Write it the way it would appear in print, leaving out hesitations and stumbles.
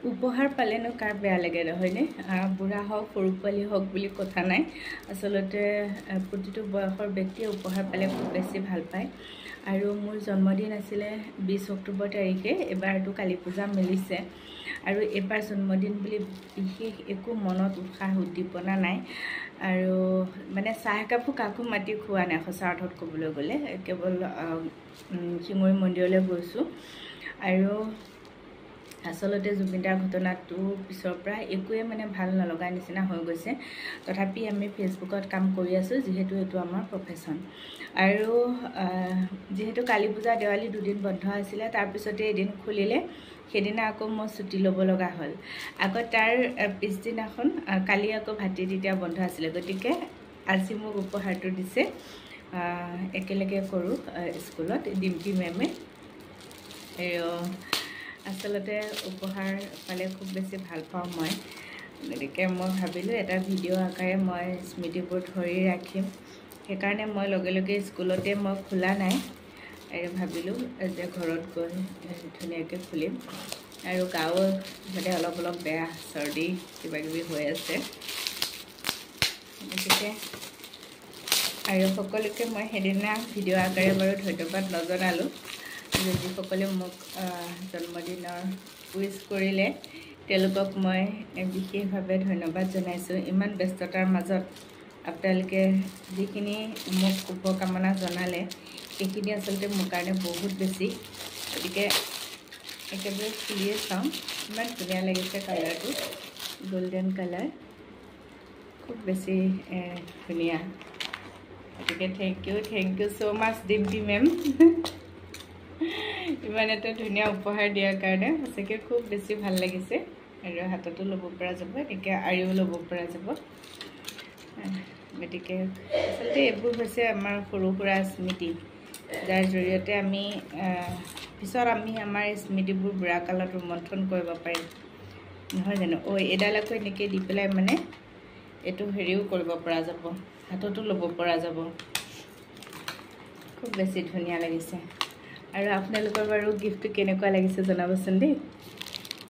উপহাৰ পালেনো কাৰ বেয়া লাগে নহয়নে? বুঢ়া হওক সৰু পোৱালি হওক বুলি কথা নাই। আচলতে প্ৰতিটো বয়সৰ ব্যক্তিয়ে উপহাৰ পালে খুব বেছি ভাল পায়। আৰু মোৰ জন্মদিন আছিলে 20 অক্টোবৰ তাৰিখে। এবাৰটো কালী পূজা মিলিছে আৰু এইবাৰ জন্মদিন বুলি বিশেষ একো মনত উৎসাহ উদ্দীপনা নাই। আৰু মানে চাহ একাপো কাকো মাতি খোৱা নাই সঁচা অৰ্থত ক'বলৈ গ'লে। কেৱল শিঙৰি মন্দিৰলৈ গৈছোঁ। আৰু আচলতে জুবিনদাৰ ঘটনাটোৰ পিছৰ পৰা একোৱে মানে ভাল নলগা নিচিনা হৈ গৈছে। তথাপি আমি ফেচবুকত কাম কৰি আছোঁ, যিহেতু এইটো আমাৰ প্ৰফেশ্যন। আৰু যিহেতু কালী পূজা দেৱালী দুদিন বন্ধ আছিলে, তাৰপিছতে এদিন খুলিলে, সেইদিনা আকৌ মই ছুটি ল'ব লগা হ'ল। আকৌ তাৰ পিছদিনাখন কালি আকৌ ভাটি তেতিয়া বন্ধ আছিলে, গতিকে আজি মোক উপহাৰটো দিছে। একেলগে কৰোঁ স্কুলত ডিম্পী মেমে। আচলতে উপহাৰ পালে খুব বেছি ভাল পাওঁ মই। গতিকে মই ভাবিলোঁ এটা ভিডিঅ' আকাৰে মই স্মৃতিবোৰ ধৰি ৰাখিম। সেইকাৰণে মই লগে লগে স্কুলতে মই খোলা নাই আৰু ভাবিলোঁ যে ঘৰত গৈ ধুনীয়াকৈ খুলিম। আৰু গাও মানে অলপ অলপ বেয়া, চৰ্দি কিবাকিবি হৈ আছে। গতিকে আৰু সকলোকে মই সেইদিনা ভিডিঅ' আকাৰে বাৰু ধন্যবাদ নজনালোঁ। যিসকলে মোক জন্মদিনৰ উইচ কৰিলে তেওঁলোকক মই বিশেষভাৱে ধন্যবাদ জনাইছোঁ। ইমান ব্যস্ততাৰ মাজত আপোনালোকে যিখিনি মোক শুভকামনা জনালে সেইখিনি আচলতে মোৰ কাৰণে বহুত বেছি। গতিকে একেবাৰে খুলিয়ে চাওঁ, ইমান ধুনীয়া লাগিছে কালাৰটো, গোল্ডেন কালাৰ, খুব বেছি ধুনীয়া। গতিকে thank you so' much Dimpi ma'am ইমান এটা ধুনীয়া উপহাৰ দিয়াৰ কাৰণে। সঁচাকৈ খুব বেছি ভাল লাগিছে। আৰু হাততো ল'ব পৰা যাব, এনেকৈ আৰিও ল'ব পৰা যাব। গতিকে আচলতে এইবোৰ হৈছে আমাৰ সৰু সুৰা স্মৃতি, যাৰ জৰিয়তে আমি পিছত আমাৰ স্মৃতিবোৰ বুঢ়া কালত ৰোমন্থন কৰিব পাৰিম, নহয় জানো? এইডাল আকৌ এনেকৈ দি পেলাই মানে এইটো হেৰিও কৰিব পৰা যাব, হাততো ল'ব পৰা যাব। খুব বেছি ধুনীয়া লাগিছে। আৰু আপোনালোকৰ বাৰু গিফ্টটো কেনেকুৱা লাগিছে জনাবচোন দেই।